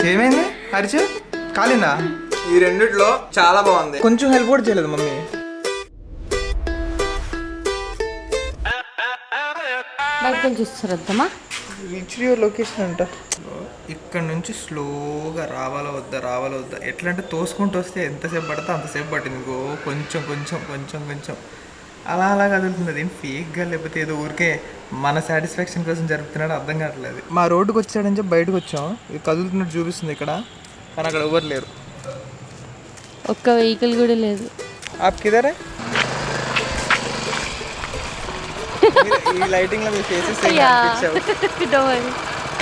ఏమైంది హరిచు కాలిందా? ఈ రెండిట్లో చాలా బాగుంది. కొంచెం హెల్ప్ కూడా చేయలేదు మమ్మీ. రీచ్ యువర్ లొకేషన్ అంట. ఇక్కడ నుంచి స్లోగా రావాలా వద్దా ఎట్లా అంటే తోసుకుంటూ వస్తే ఎంతసేపు పడితే అంతసేపు పట్టింది. ఇంకో కొంచెం కొంచెం కొంచెం కొంచెం అలా కదులుతుంది. అది ఫేక్గా లేకపోతే ఏదో ఊరికే మన సాటిస్ఫాక్షన్ కోసం జరుపుతున్నాడు అర్థం కావట్లేదు. మా రోడ్డుకి వచ్చాడని చెప్పి బయటకు వచ్చాం. ఇది కదులుతున్నట్టు చూపిస్తుంది ఇక్కడ, కానీ అక్కడ ఎవరు లేరు. ఒక్క వెహికల్ కూడా లేదు. ఆప్కిదరే ఈ లైటింగ్ లో మీ faces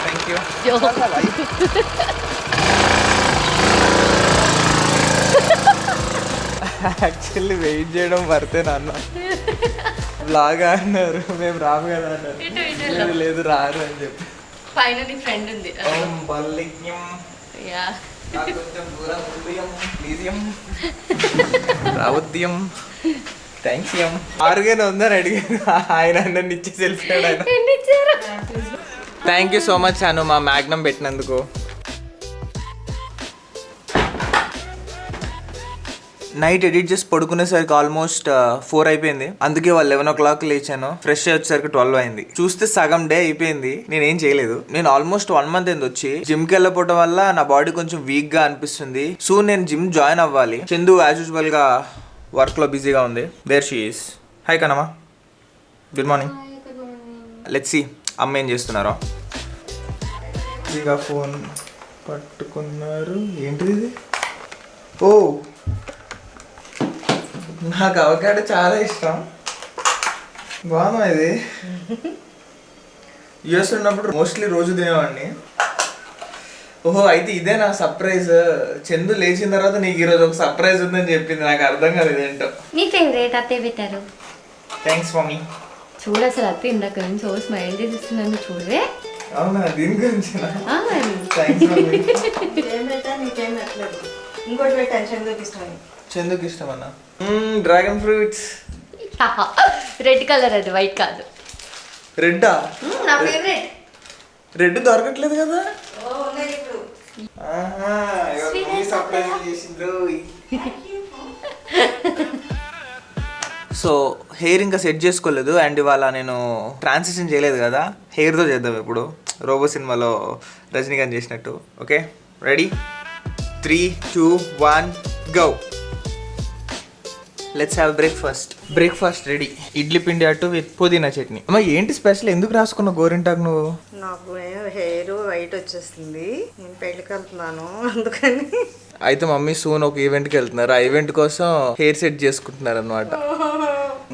thank you. Actually wait చేయడం వర్తే నాన్న. లాగా అన్నారు, మేము రాము కదా అన్నారు. లేదు రారు అని చెప్పి పైన నీ ఫ్రెండ్ ఉంది. రావద్యం థ్యాంక్స్ ఎం. ఆరుగానే ఉందని అడిగాను, ఆయన నన్ను ఇచ్చేసి వెళ్ళిపోయాడు. ఆయన థ్యాంక్ యూ సో మచ్ అను మా మ్యాగ్నమ్ పెట్టినందుకు. నైట్ ఎడిట్ చేసి పడుకునేసరికి ఆల్మోస్ట్ 4 అయిపోయింది. అందుకే వాళ్ళు 11 o'clock లేచాను. ఫ్రెష్ వచ్చేసరికి 12 అయింది. చూస్తే సగం డే అయిపోయింది, నేనేం చేయలేదు. నేను ఆల్మోస్ట్ 1 month అయింది వచ్చి. జిమ్ కి వెళ్ళకపోవడం వల్ల నా బాడీ కొంచెం వీక్ గా అనిపిస్తుంది. సో నేను జిమ్ జాయిన్ అవ్వాలి. చందు యాజ్ యూజువల్ గా వర్క్ లో బిజీగా ఉంది. There she is. హాయ్ కనమా, గుడ్ మార్నింగ్. లెట్స్ సీ అమ్మ ఏం చేస్తున్నారో. ఇక ఫోన్ పట్టుకున్నారు. ఏంటిది ఇది? ఓ నాకు అవకాడో చాలా ఇష్టం. బాగుంది ఇది. యూఎస్ ఉన్నప్పుడు మోస్ట్లీ రోజు తినేవాడిని. ఓహో అయితే ఇదే నా సర్ప్రైజ్. చందు లేచిన తర్వాత నీకు ఈరోజు ఒక సర్ప్రైజ్ ఉందని చెప్పింది. నాకు అర్థం కాదు ఇదేంటో. నీ ఫేవరెట్ అత్తే పెట్టారు. Thanks mummy. చూడు అసలు అత్తే ఇందాక నుంచి ఓ స్మైల్ చేస్తున్నాను చూడవే. అవునా, దీని గురించి థ్యాంక్స్ మమ్మీ. ఇంకోటి పెట్టాను చందుకి ఇష్టం. చందుకి ఇష్టం అన్న డ్రాగన్ ఫ్రూట్స్. రెడ్ కలర్, అది వైట్ కాదు. రెడ్డా? నా ఫేవరెట్. రెడ్ దొరకట్లేదు కదా. ఇప్పుడు సో హెయిర్ ఇంకా సెట్ చేసుకోలేదు. అండ్ ఇవాళ నేను ట్రాన్సిషన్ చేయలేదు కదా, హెయిర్తో చేద్దాం ఇప్పుడు. రోబో సినిమాలో రజనీకాంత్ చేసినట్టు. Okay ready? 3, 2, 1 go. Let's have breakfast ready. Idli పిండి అట్టు విత్ పుదీనా చట్నీ. అమ్మ ఏంటి స్పెషల్? ఎందుకు రాసుకున్నావు గోరింటాకు నువ్వు? నాకు హెయిర్ వైట్ వచ్చేస్తుంది, నేను పెళ్ళికి వెళ్తున్నాను అందుకని. అయితే మమ్మీ సూన్ ఒక ఈవెంట్కి వెళ్తున్నారు. ఆ ఈవెంట్ కోసం హెయిర్ సెట్ చేసుకుంటున్నారు అనమాట.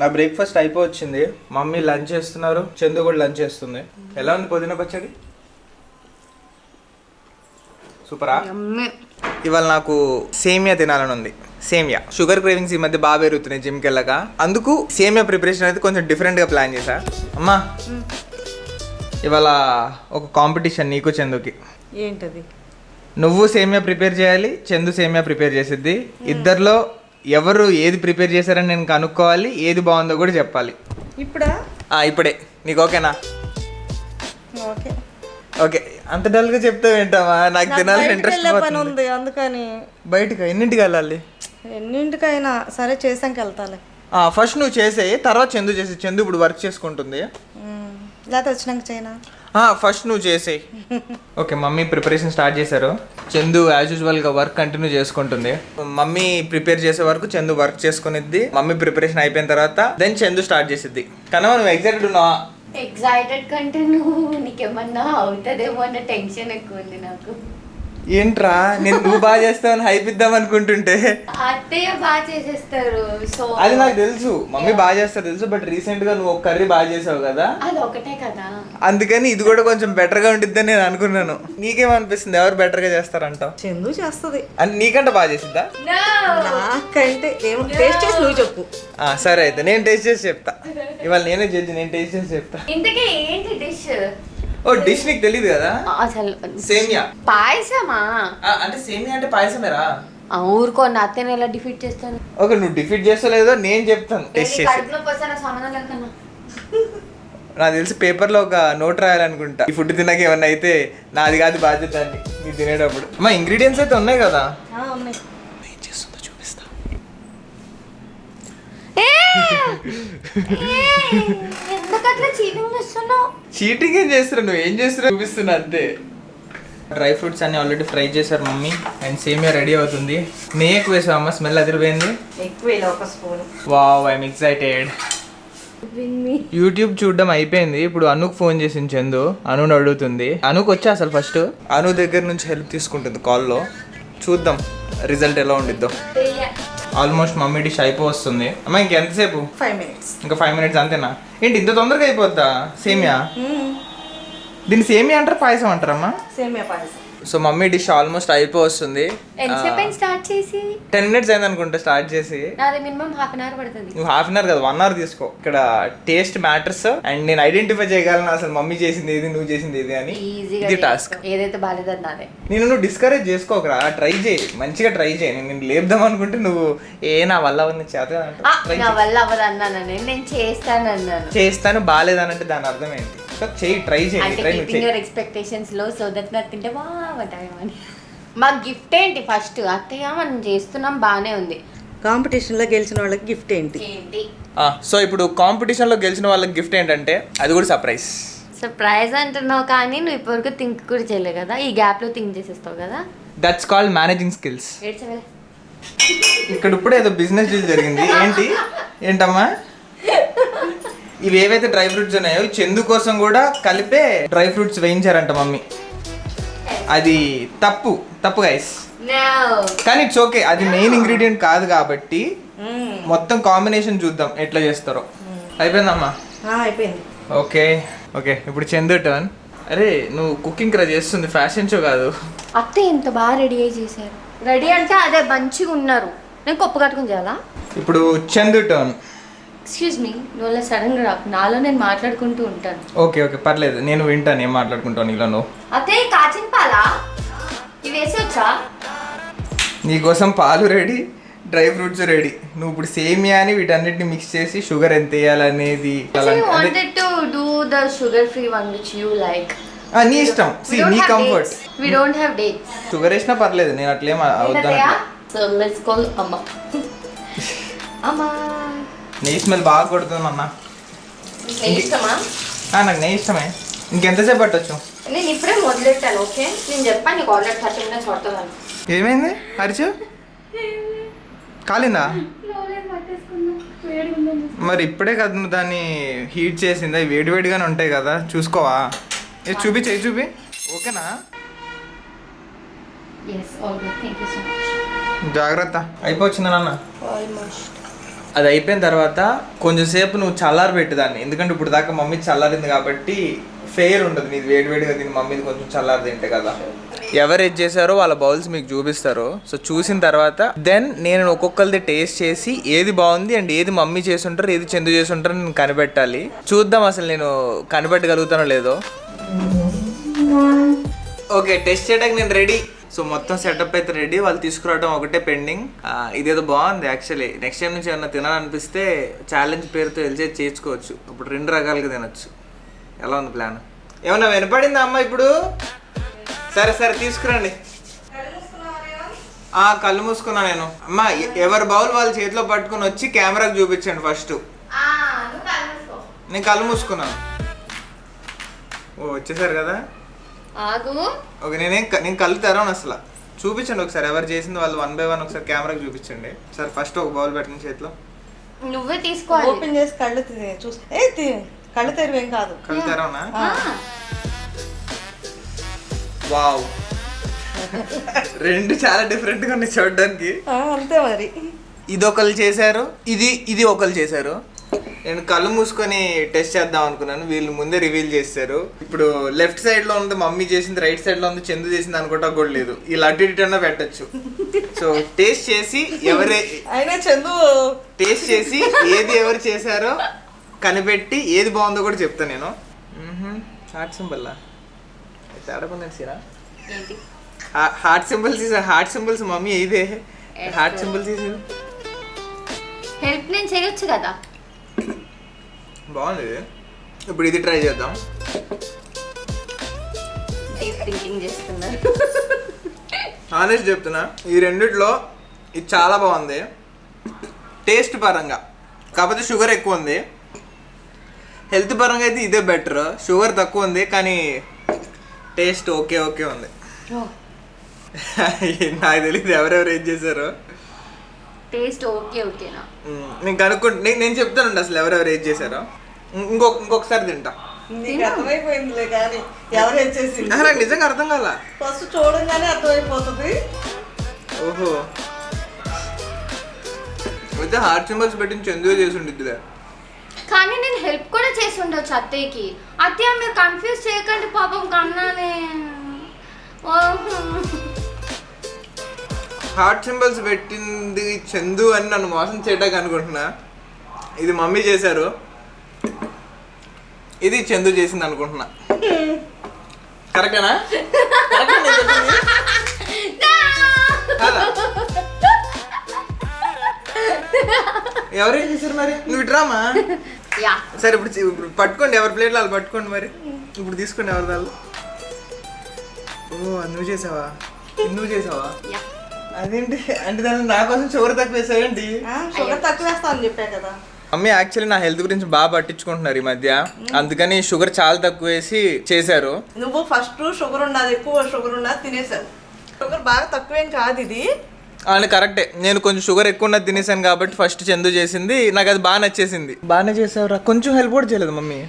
నా బ్రేక్ఫాస్ట్ అయిపోవచ్చింది. మమ్మీ లంచ్ చేస్తున్నారు, చందు కూడా లంచ్ చేస్తుంది. ఎలా ఉంది పుదీనా పచ్చడి? సూపరా. ఇవాళ నాకు సేమియా తినాలని ఉంది. సేమియా షుగర్ క్రేవింగ్స్ ఈ మధ్య బాగా పెరుగుతున్నాయి జిమ్కి వెళ్ళక. అందుకు సేమియా ప్రిపరేషన్ అయితే కొంచెం డిఫరెంట్గా ప్లాన్ చేశా. అమ్మా ఇవాళ ఒక కాంపిటీషన్ నీకు చందుకి. ఏంటది? నువ్వు సేమియా ప్రిపేర్ చేయాలి, చందు సేమియా ప్రిపేర్ చేసిద్ది. ఇద్దరిలో ఎవరు ఏది ప్రిపేర్ చేశారని నేను కనుక్కోవాలి, ఏది బాగుందో కూడా చెప్పాలి. ఇప్పుడే నీకు ఓకేనా? Okay okay. అంత డల్గా చెప్తావేంటమ్మా? నాకు తినాలని ఇంట్రెస్ట్ పని ఉంది అందుకని. బయటకు ఎన్నింటికి వెళ్ళాలి? ఎన్నింటికైనా సరే చేసాక వెళ్తాలే. ఫస్ట్ నువ్వు చేసేయి, తర్వాత చందు చేసి. చందు ఇప్పుడు వర్క్ చేసుకుంటుంది. లేకపోతే వచ్చినాక చేయనా? ఫస్ట్ నువ్వు చేసేయి. ఓకే మమ్మీ ప్రిపరేషన్ స్టార్ట్ చేశారు. చందు యాజ్ యూజువల్గా వర్క్ కంటిన్యూ చేసుకుంటుంది. మమ్మీ ప్రిపేర్ చేసే వరకు చందు వర్క్ చేసుకునిద్ది. మమ్మీ ప్రిపరేషన్ అయిపోయిన తర్వాత దెన్ చందు స్టార్ట్ చేసిద్ది. కనవా నువ్వు ఎగ్జైటెడ్ ఉన్నావా? ఎక్సైటెడ్ కంటే నీకేమన్నా అవుతుందేమో అన్న టెన్షన్ ఎక్కువ ఉంది నాకు. ఏంట్రా నువ్వు బాగా చేస్తావని హైప్ ఇద్దాం అనుకుంటుంటే అత్తయ్య బాగా చేసేస్తారు. సో అది నాకు తెలుసు, మమ్మీ బాగా చేస్తారు తెలుసు. బట్ రీసెంట్ గా నువ్వు ఒక కర్రీ బాగా చేసావు కదా, అది ఒకటే కదా, అందుకని ఇది కూడా కొంచెం బెటర్ గా ఉండిద్దని నేను అనుకున్నాను. నీకేమనిపిస్తుంది? ఎవరు బెటర్ గా చేస్తారంటావు? చందు చేస్తుంది. అని నీకంటే బాగా చేసిద్దా? నాకంటే టేస్ట్ చేసి నువ్వు చెప్పు. సరే అయితే నేను టేస్ట్ చేసి చెప్తా. ఇవాళ నేనే జడ్జి, నేను టేస్ట్ చేసి చెప్తా. ఇంతకీ ఏంటి డిష్? ఓ డిష్ నీకు తెలియదు కదా? అసలు సేమియా పాయసమా? అంటే సేమియా అంటే పాయసమేరా? ఊరుకో, అత్తని ఎలా డిఫీట్ చేస్తాను? ఓకే నువ్వు డిఫీట్ చేస్తలేదో నేను చెప్తాను టెస్ట్ చేసి. నాకు తెలిసి పేపర్లో ఒక నోట్ రాయాలనుకుంటా. ఈ ఫుడ్ తిన్నాక ఏమన్నా అయితే నాది కాదు బాధ్యత అని మీరు తినేటప్పుడు. అమ్మా ఇంగ్రీడియంట్స్ అయితే ఉన్నాయి కదా, ఉన్నాయి. ఏం చేస్తుందో చూపిస్తా. ఎందుకట్లా చీటింగ్ చేస్తున్నావు? చీటింగ్ ఏం చేస్తున్నావు, నువ్వు ఏం చేస్తున్నావు చూపిస్తున్నా అంతే. డ్రై ఫ్రూట్స్ అన్ని ఆల్రెడీ ఫ్రై చేశారు మమ్మీ. అండ్ సేమియా రెడీ అవుతుంది. నెయ్యి ఎక్కువ వేసావు అమ్మ, స్మెల్ అదిరిపోయింది. ఎక్కువ ఇలా ఒక spoon. Wow, I'm excited. YouTube చూడడం అయిపోయింది. ఇప్పుడు అనుకు ఫోన్ చేసింది చందు. అనుని అడుగుతుంది. అనుకు వచ్చా అసలు ఫస్ట్ అను దగ్గర నుంచి హెల్ప్ తీసుకుంటుంది కాల్లో. చూద్దాం రిజల్ట్ ఎలా ఉండిద్దో. ఆల్మోస్ట్ మమ్మీ డిష్ అయిపోతుంది. అమ్మ ఇంకెంతసేపు? 5 minutes. ఇంకా 5 minutes అంతేనా? ఏంటి ఇంత తొందరగా అయిపోద్దా సేమియా? దీన్ని సేమియా అంటారు, పాయసం అంటారమ్మా? సేమియా పాయసం. సో మమ్మీ డిష్ ఆల్మోస్ట్ అయిపోతుంది. ఎంతసేపు స్టార్ట్ చేసి? 10 minutes అయింది అనుకుంటా స్టార్ట్ చేసి. నాది మినిమం 1/2 hour పడుతుంది. నువ్వు 1/2 hour కదా 1 hour తీసుకో. ఇక్కడ టేస్ట్ మ్యాటర్స్. అండ్ నేను ఐడెంటిఫై చేయగలను అసలు మమ్మీ చేసింది ఏది, నువ్వు చేసింది ఏది అని. ఇది టాస్క్. ఏదైతే బాలేదో నాదే. నువ్వు డిస్కరేజ్ చేసుకోకరా, ట్రై చేయి, మంచిగా ట్రై చేయి. నేను లేపుదాం అనుకుంటే నువ్వు నా వల్ల అవన్నీ నా వల్ల అవ్వదు అన్నాను నేను చేస్తాను. చేస్తాను బాగాలేదనంటే దాని అర్థం ఏంటి? సో చెయ్యి, ట్రై చేయి. ఎక్స్పెక్టేషన్స్ లో సో దట్ నాకు తింటే బాగుంటాయని. మా గిఫ్ట్ ఏంటి ఫస్ట్? అత్తయ్య మనం చేస్తున్నాం బాగానే ఉంది. కాంపిటీషన్లో గెలిచిన వాళ్ళకి గిఫ్ట్ ఏంటి? సో ఇప్పుడు కాంపిటీషన్ లో గెలిచిన వాళ్ళకి గిఫ్ట్ ఏంటంటే అది కూడా సర్ప్రైజ్. సర్ప్రైజ్ అంటున్నావు కానీ నువ్వు ఇప్పటివరకు థింక్ కూడా చేయలేవు కదా. ఈ గ్యాప్ లో థింక్ చేసేస్తావు కదా. That's called managing skills. ఏడ్చవే. ఇక్కడ ఇప్పుడు ఏదో బిజినెస్ డీల్ జరిగింది. ఏంటమ్మా? ఇవి ఏవైతే డ్రై ఫ్రూట్స్ ఉన్నాయో చందు కోసం కూడా కలిపే డ్రై ఫ్రూట్స్ వేయించారంట మమ్మీ. అది తప్పు గైస్. కానీ ఇట్స్ ఓకే, అది మెయిన్ ఇంగ్రీడియంట్ కాదు కాబట్టి మొత్తం కాంబినేషన్ చూద్దాం ఎట్లా చేస్తారో. అయిపోయిందమ్మా? అయిపోయింది. ఓకే ఇప్పుడు చందు టర్న్. అరే నువ్వు కుకింగ్ రా చేస్తుంది, ఫ్యాషన్ షో కాదు. అత్తయ్య ఎంత బాగా రెడీ అయ్యి చేశారు. రెడీ అంటే అదే మంచిగా ఉన్నారు. నేను కొప్పు కట్టుకుని చేయాలా? ఇప్పుడు చందు టర్న్. ఎక్స్క్యూజ్ మీ, నువ్వు అలా సడన్ గా రాకు. నాలో నేను మాట్లాడుకుంటూ ఉంటాను. ఓకే పర్లేదు, నేను వింటాను ఏం మాట్లాడుకుంటాను నీలో నువ్వు. అత్తయ్య కాచిన పాలా ఇవి వేసొచ్చా? నీకోసం పాలు రెడీ, డ్రై ఫ్రూట్స్ రెడీ. నువ్వు ఇప్పుడు సేమియా అని వీటన్నిటిని మిక్స్ చేసి షుగర్ ఎంత వేయాలనేది wanted to do the sugar free one which you like. నీ ఇష్టం, నీ comfort. We don't have dates. Sugar వేసినా పర్లేదు, నేను అట్లేం అవుతాను. So let's call అమ్మ. అమ్మ నెయ్యి స్మెల్ బాగా కొడుతుంది అన్న. ఇష్టమా? నాకు నెయ్యి ఇష్టమే. ఇంకెంతసేపు పట్టొచ్చు? నేను ఇప్పుడే మొదలెట్టాను. ఓకే నేను చెప్పాను నీకు ఆల్రెడీ 30 minutes పడుతుందని. ఏమైంది హరిచు? కాలిందా? మరి ఇప్పుడే కదా నువ్వు దాన్ని హీట్ చేసిందా? వేడివేడిగానే ఉంటాయి కదా, చూసుకోవా? చూపి ఓకేనా? జాగ్రత్త. అయిపోవచ్చిందా నాన్న? అది అయిపోయిన తర్వాత కొంచెం సేపు నువ్వు చల్లారబెట్టు దాన్ని. ఎందుకంటే ఇప్పుడు దాకా మమ్మీ చల్లారింది కాబట్టి ఫెయిర్ ఉండదు. నీది వేడివేడిగా తిని మమ్మీది కొంచెం చల్లారి తింటే కదా. ఎవరు ఏది చేశారో వాళ్ళ బౌల్స్ మీకు చూపిస్తారు. సో చూసిన తర్వాత దెన్ నేను ఒక్కొక్కరిది టేస్ట్ చేసి ఏది బాగుంది అండ్ ఏది మమ్మీ చేసి ఉంటారు, ఏది చందు చేసి ఉంటారో నేను కనిపెట్టాలి. చూద్దాం అసలు నేను కనిపెట్టగలుగుతానో లేదో. ఓకే, టెస్ట్ చేయడానికి నేను రెడీ. సో మొత్తం సెటప్ అయితే రెడీ. వాళ్ళు తీసుకురావడం ఒకటే పెండింగ్. ఇదేదో బాగుంది యాక్చువల్లీ. నెక్స్ట్ టైం నుంచి ఏమన్నా తినాలనిపిస్తే ఛాలెంజ్ పేరుతో వెళ్ళి చేసుకోవచ్చు. ఇప్పుడు 2 రకాలుగా తినొచ్చు. ఎలా ఉంది ప్లాన్? ఏమన్నా వినపడిందా అమ్మ ఇప్పుడు? సరే తీసుకురండి. కళ్ళు మూసుకున్నా నేను. అమ్మ ఎవరి బౌల్ వాళ్ళ చేతిలో పట్టుకుని వచ్చి కెమెరాకి చూపించండి ఫస్ట్. నేను కళ్ళు మూసుకున్నాను. వచ్చేసారు కదా. ఓకే, నేను కళ్ళు తెరవను అసలు. చూపించండి ఒకసారి ఎవరు చేసింది వాళ్ళు 1 by 1 ఒకసారి కెమెరాకి చూపించండి. సరే ఫస్ట్ ఒక బౌల్ పెట్టిన చేతిలో నువ్వే తీసుకోవాలి. ఓపెన్ చేసి కళ్ళు చూసి కళ్ళు తెరివేం కాదు. కళ్ళు తెరవనా? వావ్, 2 చాలా డిఫరెంట్ గా ఉన్నాయి చూడడానికి. అంతే మరి. ఇది ఒకళ్ళు చేశారు, ఇది ఒకళ్ళు చేశారు. నేను కళ్ళు మూసుకొని టెస్ట్ చేద్దాం అనుకున్నాను, వీళ్ళు ముందే రివీల్ చేశారు. ఇప్పుడు లెఫ్ట్ సైడ్ లో ఉంది మమ్మీ చేసింది, రైట్ సైడ్ లో ఉంది చందు చేసింది అనుకోవటం కూడా లేదు. ఇలా అటు ఇటు అన్నా పెట్టచ్చు. సో టేస్ట్ చేసి అయినా చందు టేస్ట్ చేసి ఏది ఎవరు చేశారో కనిపెట్టి ఏది బాగుందో కూడా చెప్తాను నేను. హార్ట్ సింబల్ తేడా హార్ట్ సింబల్స్ మమ్మీ ఇదే హార్ట్ సింబల్స్ హెల్ప్ నేను చేయొచ్చు కదా. బాగుంది. ఇప్పుడు ఇది ట్రై చేద్దాం. డీప్ థింకింగ్ చేస్తున్నారు. ఆనెస్ట్ చెప్తున్నా, ఈ రెండిట్లో ఇది చాలా బాగుంది టేస్ట్ పరంగా. కాకపోతే షుగర్ ఎక్కువ ఉంది. హెల్త్ పరంగా అయితే ఇదే బెటర్. షుగర్ తక్కువ ఉంది కానీ టేస్ట్ ఓకే ఓకే ఉంది. నాకు తెలియదు ఎవరెవరు ఏం చేశారో. టేస్ట్ ఓకే ఓకేనా? నేను నేను చెప్తానండి అసలు ఎవరెవరు ఏం చేశారో. ఇంకొకసారి తింటా. నీకు అర్థమైపోయిందిలే కానీ ఎవరు వచ్చేసింది నాకు నిజంగా అర్థం కాల. ఫస్ట్ చూడంగానే అర్థమైపోతుంది. ఓహో, అయితే హార్ట్ సింబల్స్ పెట్టిన చందు చేసి ఉండిద్దిలే. కానీ నేను హెల్ప్ కూడా చేసి ఉండొచ్చు అత్తయ్యకి. అత్తయ్య మీరు కన్ఫ్యూజ్ చేయకండి పాపం కన్నానే. హార్ట్ సింబల్స్ పెట్టింది చందు అని నన్ను మోసం చేయడానికి అనుకుంటున్నా. ఇది మమ్మీ చేశారు, ఇది చందు చేసింది అనుకుంటున్నా. కరెక్టేనా? ఎవరేం చేశారు మరి? నువ్వు ఇట్రామా. సరే ఇప్పుడు పట్టుకోండి, ఎవరి ప్లేట్లు వాళ్ళు పట్టుకోండి. మరి ఇప్పుడు తీసుకోండి ఎవరి వాళ్ళు. ఓ, నువ్వు చేసావా? నువ్వు చేసావా? అదేంటి అంటే దాన్ని నా కోసం షుగర్ తక్కువ వేసావేంటి? షుగర్ తక్కువ వేస్తా అని చెప్పా కదా. మమ్మీ యాక్చువల్లీ నా హెల్త్ గురించి బాగా పట్టించుకుంటున్నారు ఈ మధ్య, అందుకని షుగర్ చాలా తక్కువ వేసి చేశారు. నువ్వు ఫస్ట్ షుగర్ ఉన్నది, ఎక్కువ షుగర్ ఉన్నది తినేసావు. షుగర్ బాగా తక్కువేం కాదు ఇది. అని కరెక్టే, నేను కొంచెం షుగర్ ఎక్కువ ఉన్నది తినేసాను కాబట్టి ఫస్ట్ చందు చేసింది, నాకు అది బాగా నచ్చేసింది. బాగానే చేసావురా, కొంచెం హెల్ప్ కూడా చేయలేదు మమ్మీ.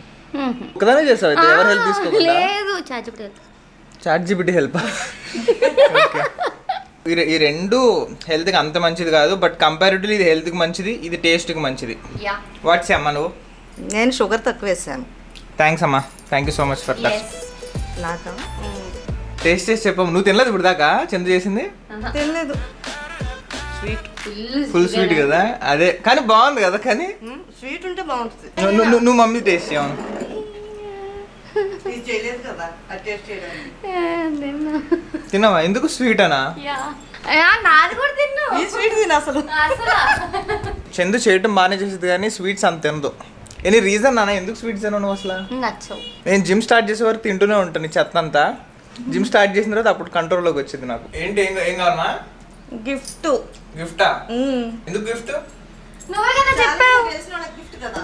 ఒకదానే చేసావు అయితే, ఎవరు హెల్ప్ తీసుకోకుండా? లేదు, చాట్ జీపీటీ హెల్ప్. ఈ రెండు హెల్త్కి అంత మంచిది కాదు, బట్ కంపారిటివ్లీ ఇది హెల్త్కి మంచిది, ఇది టేస్ట్కి మంచిది. వాట్స్ అమ్మా నువ్వు? నేను షుగర్ తక్కువ వేసాను. థ్యాంక్స్ అమ్మా, thank you so much for that. నాకా టేస్ట్ చేసి చెప్పాము. నువ్వు తినలేదు ఇప్పుడు దాకా చందు చేసింది? తినలేదు. స్వీట్, ఫుల్ స్వీట్ కదా, అదే కానీ బాగుంది కదా. కానీ స్వీట్ ఉంటే బాగుంటుంది. నువ్వు మమ్మీ టేస్ట్ చేయను. చేయలేదు కదా, టేస్ట్ చేయడానికి. తినవా? ఎందుకు స్వీట్ అనా? నాది కూడా తిన్నా. ఈ స్వీట్ తిన అసలు. చందు చేయటం బాగానే చేసేది కానీ స్వీట్స్ అంత తినదు. ఎనీ రీజన్ నాన్న ఎందుకు స్వీట్స్ తినవు నువ్వు అసలు? నచ్చవు. నేను జిమ్ స్టార్ట్ చేసే వరకు తింటూనే ఉంటాను ఈ చెత్త అంతా. జిమ్ స్టార్ట్ చేసిన తర్వాత అప్పుడు కంట్రోల్లోకి వచ్చింది నాకు. ఏంటి ఏం కావాలన్నా? గిఫ్ట్. గిఫ్టా? ఎందుకు గిఫ్ట్? నువ్వే కదా చెప్పావు. గిఫ్ట్ కదా.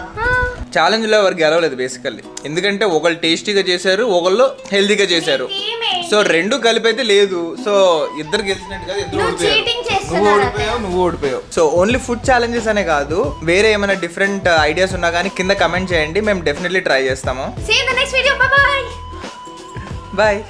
ఛాలెంజ్లో ఎవరు గెలవలేదు బేసికల్లీ, ఎందుకంటే ఒకళ్ళు టేస్టీగా చేశారు, ఒకళ్ళు హెల్తీగా చేశారు. సో రెండు కలిపి అయితే లేదు. సో ఇద్దరు గెలిచినట్టు కాదు, ఇద్దరు ఓడిపోయావు. నువ్వు ఓడిపోయావు. సో ఓన్లీ ఫుడ్ ఛాలెంజెస్ అనే కాదు, వేరే ఏమైనా డిఫరెంట్ ఐడియాస్ ఉన్నా కానీ కింద కమెంట్ చేయండి, మేము డెఫినెట్లీ ట్రై చేస్తాము. See you in the next video. Bye bye. Bye.